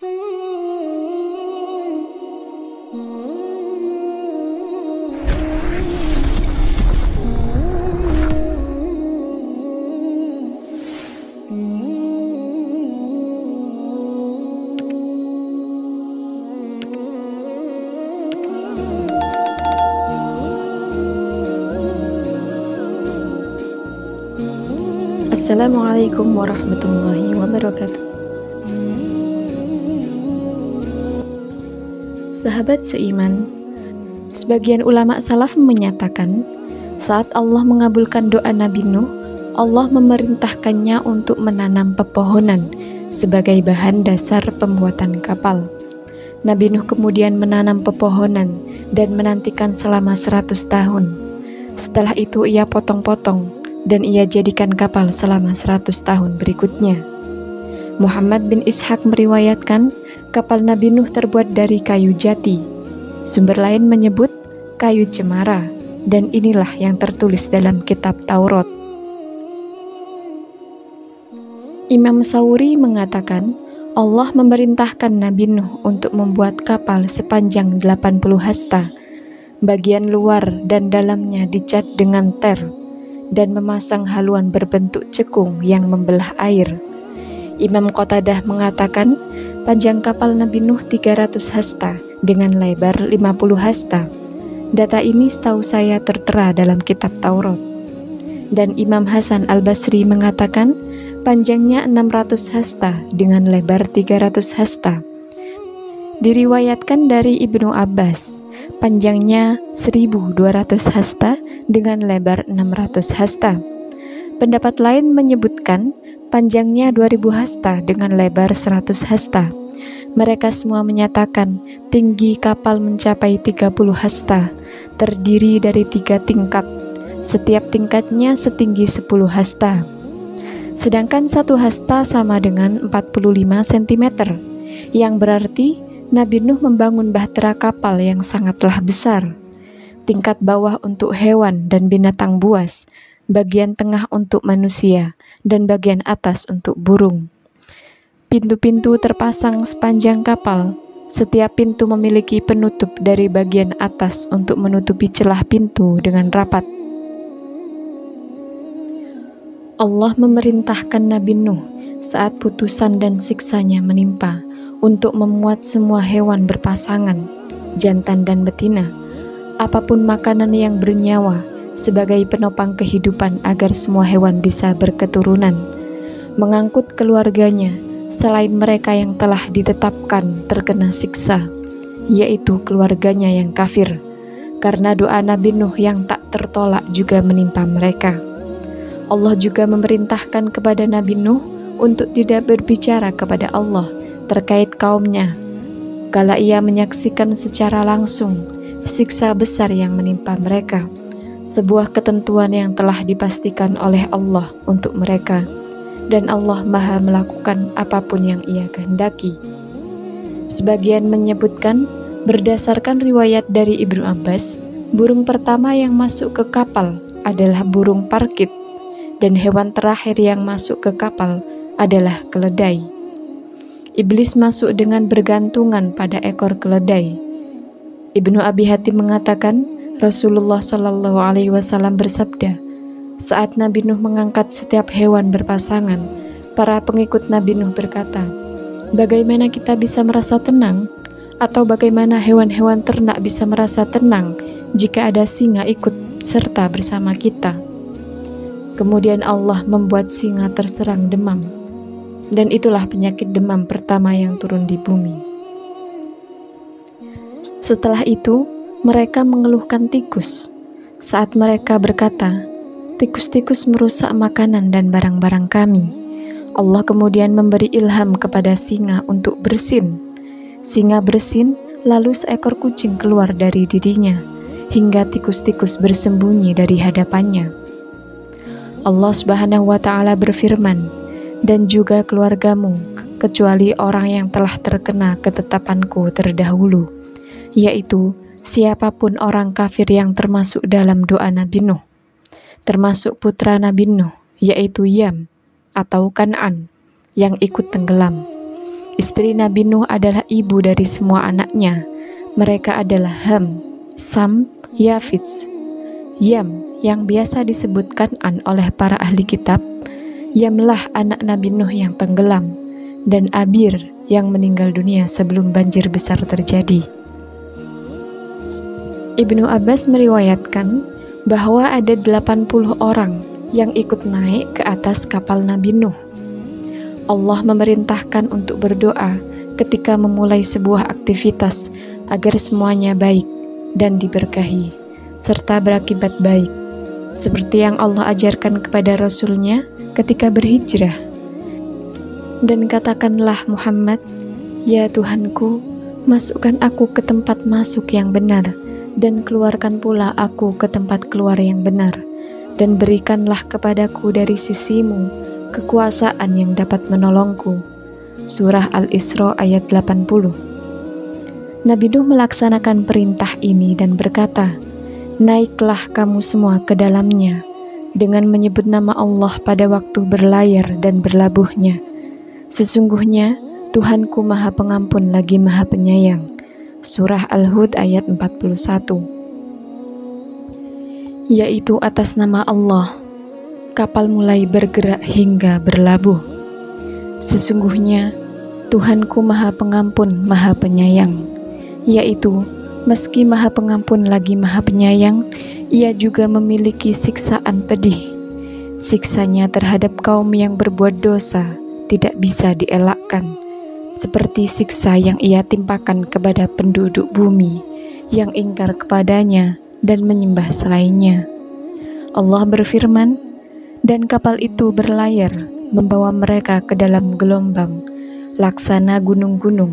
Assalamualaikum warahmatullahi wabarakatuh. Sahabat seiman, sebagian ulama salaf menyatakan saat Allah mengabulkan doa Nabi Nuh, Allah memerintahkannya untuk menanam pepohonan sebagai bahan dasar pembuatan kapal. Nabi Nuh kemudian menanam pepohonan dan menantikan selama 100 tahun. Setelah itu ia potong-potong dan ia jadikan kapal selama 100 tahun berikutnya. Muhammad bin Ishaq meriwayatkan kapal Nabi Nuh terbuat dari kayu jati. Sumber lain menyebut kayu cemara, dan inilah yang tertulis dalam kitab Taurat. Imam Tsauri mengatakan Allah memerintahkan Nabi Nuh untuk membuat kapal sepanjang 80 hasta. Bagian luar dan dalamnya dicat dengan ter dan memasang haluan berbentuk cekung yang membelah air. Imam Qatadah mengatakan panjang kapal Nabi Nuh 300 hasta dengan lebar 50 hasta. Data ini setahu saya tertera dalam kitab Taurat. Dan Imam Hasan Al-Basri mengatakan panjangnya 600 hasta dengan lebar 300 hasta. Diriwayatkan dari Ibnu Abbas, panjangnya 1200 hasta dengan lebar 600 hasta. Pendapat lain menyebutkan panjangnya 2000 hasta dengan lebar 100 hasta. Mereka semua menyatakan tinggi kapal mencapai 30 hasta, terdiri dari 3 tingkat. Setiap tingkatnya setinggi 10 hasta. Sedangkan 1 hasta sama dengan 45 cm, yang berarti Nabi Nuh membangun bahtera kapal yang sangatlah besar. Tingkat bawah untuk hewan dan binatang buas, bagian tengah untuk manusia, dan bagian atas untuk burung. Pintu-pintu terpasang sepanjang kapal. Setiap pintu memiliki penutup dari bagian atas untuk menutupi celah pintu dengan rapat. Allah memerintahkan Nabi Nuh saat putusan dan siksanya menimpa untuk memuat semua hewan berpasangan, jantan dan betina, apapun makanan yang bernyawa sebagai penopang kehidupan agar semua hewan bisa berketurunan, mengangkut keluarganya selain mereka yang telah ditetapkan terkena siksa, yaitu keluarganya yang kafir, karena doa Nabi Nuh yang tak tertolak juga menimpa mereka. Allah juga memerintahkan kepada Nabi Nuh untuk tidak berbicara kepada Allah terkait kaumnya, kala ia menyaksikan secara langsung siksa besar yang menimpa mereka, sebuah ketentuan yang telah dipastikan oleh Allah untuk mereka, dan Allah Maha melakukan apapun yang Ia kehendaki. Sebagian menyebutkan, berdasarkan riwayat dari Ibnu Abbas, burung pertama yang masuk ke kapal adalah burung parkit, dan hewan terakhir yang masuk ke kapal adalah keledai. Iblis masuk dengan bergantungan pada ekor keledai. Ibnu Abi Hatim mengatakan Rasulullah Shallallahu Alaihi Wasallam bersabda, saat Nabi Nuh mengangkat setiap hewan berpasangan, para pengikut Nabi Nuh berkata, bagaimana kita bisa merasa tenang? Atau bagaimana hewan-hewan ternak bisa merasa tenang jika ada singa ikut serta bersama kita? Kemudian Allah membuat singa terserang demam, dan itulah penyakit demam pertama yang turun di bumi. Setelah itu, mereka mengeluhkan tikus. Saat mereka berkata, tikus-tikus merusak makanan dan barang-barang kami. Allah kemudian memberi ilham kepada singa untuk bersin. Singa bersin, lalu seekor kucing keluar dari dirinya, hingga tikus-tikus bersembunyi dari hadapannya. Allah Subhanahu wa Ta'ala berfirman, dan juga keluargamu, kecuali orang yang telah terkena ketetapanku terdahulu, yaitu siapapun orang kafir yang termasuk dalam doa Nabi Nuh, termasuk putra Nabi Nuh, yaitu Yam atau Kan'an, yang ikut tenggelam. Istri Nabi Nuh adalah ibu dari semua anaknya. Mereka adalah Ham, Sam, Yafits. Yam yang biasa disebut Kan'an oleh para ahli kitab, Yamlah anak Nabi Nuh yang tenggelam, dan Abir yang meninggal dunia sebelum banjir besar terjadi. Ibnu Abbas meriwayatkan bahwa ada 80 orang yang ikut naik ke atas kapal Nabi Nuh. Allah memerintahkan untuk berdoa ketika memulai sebuah aktivitas agar semuanya baik dan diberkahi, serta berakibat baik, seperti yang Allah ajarkan kepada Rasul-Nya ketika berhijrah. Dan katakanlah Muhammad, "Ya Tuhanku, masukkan aku ke tempat masuk yang benar, dan keluarkan pula aku ke tempat keluar yang benar, dan berikanlah kepadaku dari sisimu kekuasaan yang dapat menolongku." Surah Al-Isra ayat 80. Nabi Nuh melaksanakan perintah ini dan berkata, "Naiklah kamu semua ke dalamnya," dengan menyebut nama Allah pada waktu berlayar dan berlabuhnya. "Sesungguhnya Tuhanku Maha Pengampun lagi Maha Penyayang." Surah Al-Hud ayat 41. Yaitu atas nama Allah, kapal mulai bergerak hingga berlabuh. Sesungguhnya Tuhanku Maha Pengampun, Maha Penyayang. Yaitu meski Maha Pengampun lagi Maha Penyayang, Ia juga memiliki siksaan pedih. Siksanya terhadap kaum yang berbuat dosa tidak bisa dielakkan, seperti siksa yang Ia timpakan kepada penduduk bumi yang ingkar kepadanya dan menyembah selainnya. Allah berfirman, "Dan kapal itu berlayar membawa mereka ke dalam gelombang, laksana gunung-gunung.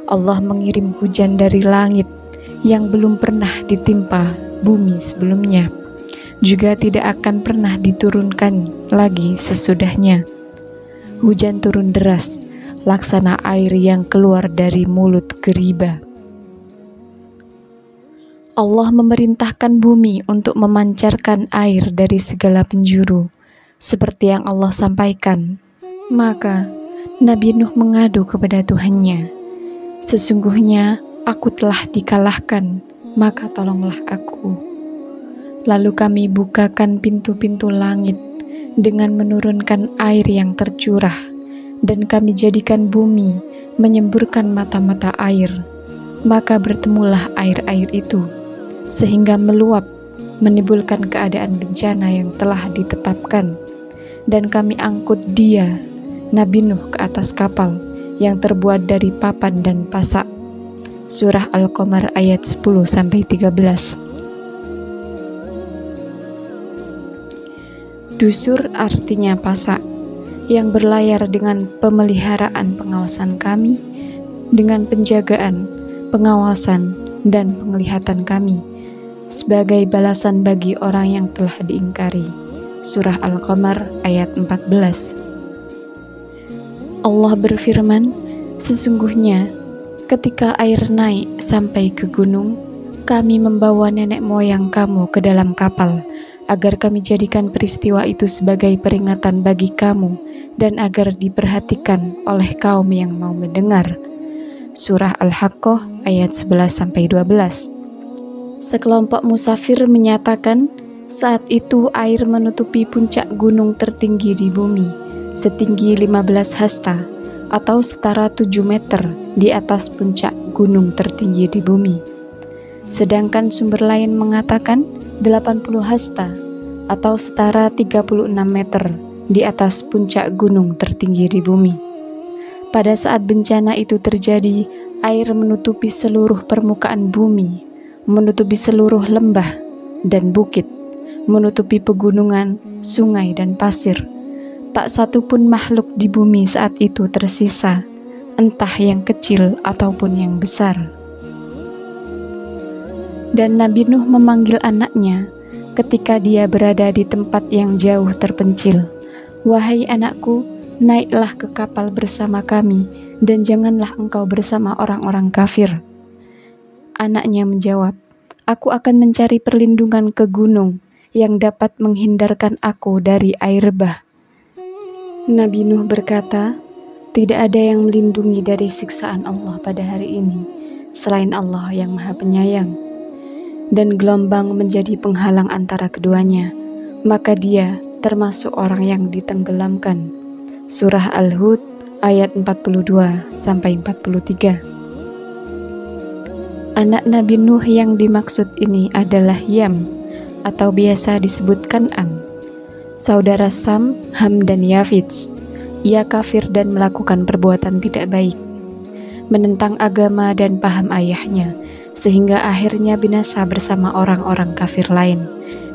Allah mengirim hujan dari langit yang belum pernah ditimpa bumi sebelumnya, juga tidak akan pernah diturunkan lagi sesudahnya. Hujan turun deras, laksana air yang keluar dari mulut geriba." Allah memerintahkan bumi untuk memancarkan air dari segala penjuru, seperti yang Allah sampaikan. Maka Nabi Nuh mengadu kepada Tuhannya, "Sesungguhnya aku telah dikalahkan, maka tolonglah aku." Lalu kami bukakan pintu-pintu langit dengan menurunkan air yang tercurah, dan kami jadikan bumi menyemburkan mata-mata air. Maka bertemulah air-air itu, sehingga meluap, menimbulkan keadaan bencana yang telah ditetapkan. Dan kami angkut dia, Nabi Nuh, ke atas kapal yang terbuat dari papan dan pasak. Surah Al-Qamar ayat 10-13. Dusur artinya pasak, yang berlayar dengan pemeliharaan pengawasan kami, dengan penjagaan, pengawasan, dan penglihatan kami, sebagai balasan bagi orang yang telah diingkari. Surah Al-Qamar ayat 14. Allah berfirman, "Sesungguhnya ketika air naik sampai ke gunung, kami membawa nenek moyang kamu ke dalam kapal, agar kami jadikan peristiwa itu sebagai peringatan bagi kamu, dan agar diperhatikan oleh kaum yang mau mendengar." Surah Al-Haqqah ayat 11-12. Sekelompok musafir menyatakan, saat itu air menutupi puncak gunung tertinggi di bumi, setinggi 15 hasta, atau setara 7 meter di atas puncak gunung tertinggi di bumi. Sedangkan sumber lain mengatakan 80 hasta, atau setara 36 meter di atas puncak gunung tertinggi di bumi. Pada saat bencana itu terjadi, air menutupi seluruh permukaan bumi, menutupi seluruh lembah dan bukit, menutupi pegunungan, sungai, dan pasir. Tak satu pun makhluk di bumi saat itu tersisa, entah yang kecil ataupun yang besar. Dan Nabi Nuh memanggil anaknya ketika dia berada di tempat yang jauh terpencil. "Wahai anakku, naiklah ke kapal bersama kami, dan janganlah engkau bersama orang-orang kafir." Anaknya menjawab, "Aku akan mencari perlindungan ke gunung yang dapat menghindarkan aku dari air bah." Nabi Nuh berkata, Tidak ada yang melindungi dari siksaan Allah pada hari ini selain Allah yang Maha Penyayang. Dan gelombang menjadi penghalang antara keduanya, maka dia termasuk orang yang ditenggelamkan. Surah Al-Hud ayat 42-43. Anak Nabi Nuh yang dimaksud ini adalah Yam, atau biasa disebut Kan'an, saudara Sam, Ham, dan Yafits. Ia kafir dan melakukan perbuatan tidak baik, menentang agama dan paham ayahnya, sehingga akhirnya binasa bersama orang-orang kafir lain.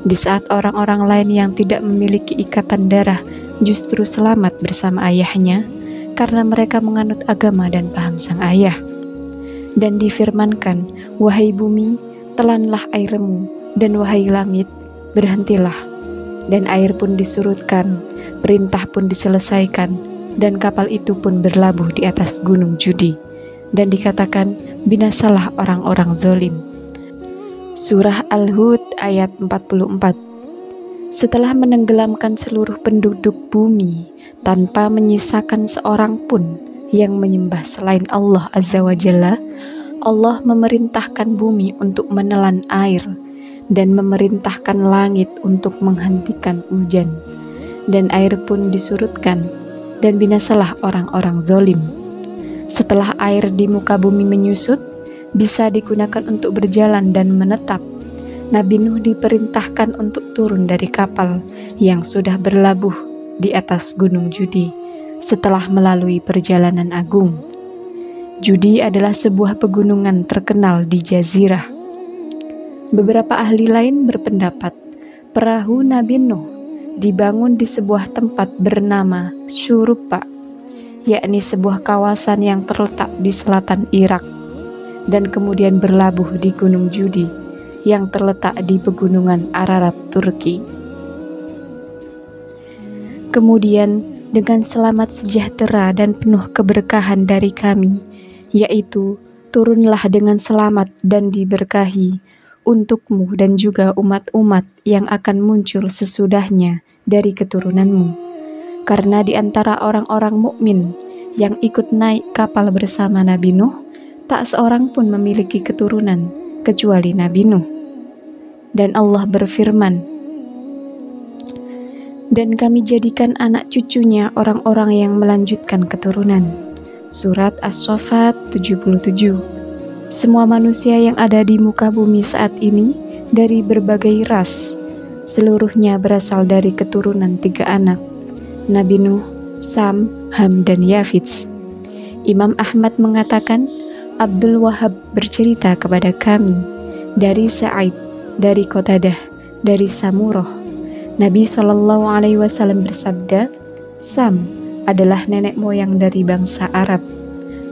Di saat orang-orang lain yang tidak memiliki ikatan darah justru selamat bersama ayahnya, karena mereka menganut agama dan paham sang ayah. Dan difirmankan, wahai bumi, telanlah airmu, dan wahai langit, berhentilah. Dan air pun disurutkan, perintah pun diselesaikan, dan kapal itu pun berlabuh di atas gunung Judi. Dan dikatakan, binasalah orang-orang zolim. Surah Al-Hud ayat 44. Setelah menenggelamkan seluruh penduduk bumi tanpa menyisakan seorang pun yang menyembah selain Allah Azza wa Jalla, Allah memerintahkan bumi untuk menelan air dan memerintahkan langit untuk menghentikan hujan. Dan air pun disurutkan, dan binasalah orang-orang zolim. Setelah air di muka bumi menyusut, bisa digunakan untuk berjalan dan menetap, Nabi Nuh diperintahkan untuk turun dari kapal yang sudah berlabuh di atas gunung Judi setelah melalui perjalanan agung. Judi adalah sebuah pegunungan terkenal di Jazirah. Beberapa ahli lain berpendapat perahu Nabi Nuh dibangun di sebuah tempat bernama Syurupa, yakni sebuah kawasan yang terletak di selatan Irak, dan kemudian berlabuh di Gunung Judi yang terletak di pegunungan Ararat, Turki. Kemudian dengan selamat sejahtera dan penuh keberkahan dari kami, yaitu turunlah dengan selamat dan diberkahi untukmu dan juga umat-umat yang akan muncul sesudahnya dari keturunanmu. Karena di antara orang-orang mukmin yang ikut naik kapal bersama Nabi Nuh, tak seorang pun memiliki keturunan kecuali Nabi Nuh. Dan Allah berfirman, dan kami jadikan anak cucunya orang-orang yang melanjutkan keturunan. Surat As-Saffat 77. Semua manusia yang ada di muka bumi saat ini dari berbagai ras, seluruhnya berasal dari keturunan 3 anak, Nabi Nuh, Sam, Ham, dan Yafits. Imam Ahmad mengatakan, Abdul Wahab bercerita kepada kami dari Sa'id, dari Qatadah, dari Samuroh. Nabi SAW bersabda, Sam adalah nenek moyang dari bangsa Arab,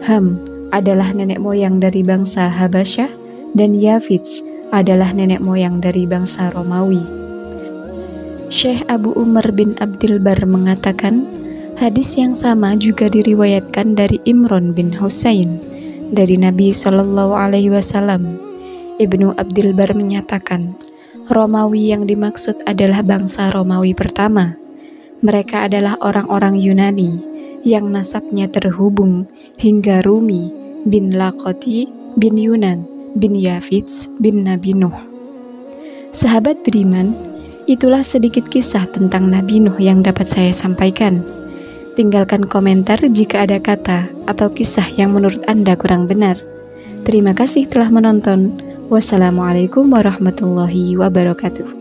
Ham adalah nenek moyang dari bangsa Habasyah, dan Yafits adalah nenek moyang dari bangsa Romawi. Syekh Abu Umar bin Abdul Bar mengatakan, hadis yang sama juga diriwayatkan dari Imran bin Husain dari Nabi SAW. Ibnu Abdul Bar menyatakan, Romawi yang dimaksud adalah bangsa Romawi pertama. Mereka adalah orang-orang Yunani yang nasabnya terhubung hingga Rumi bin Laqati bin Yunan bin Yafits bin Nabi Nuh. Sahabat beriman, itulah sedikit kisah tentang Nabi Nuh yang dapat saya sampaikan. Tinggalkan komentar jika ada kata atau kisah yang menurut Anda kurang benar. Terima kasih telah menonton. Wassalamualaikum warahmatullahi wabarakatuh.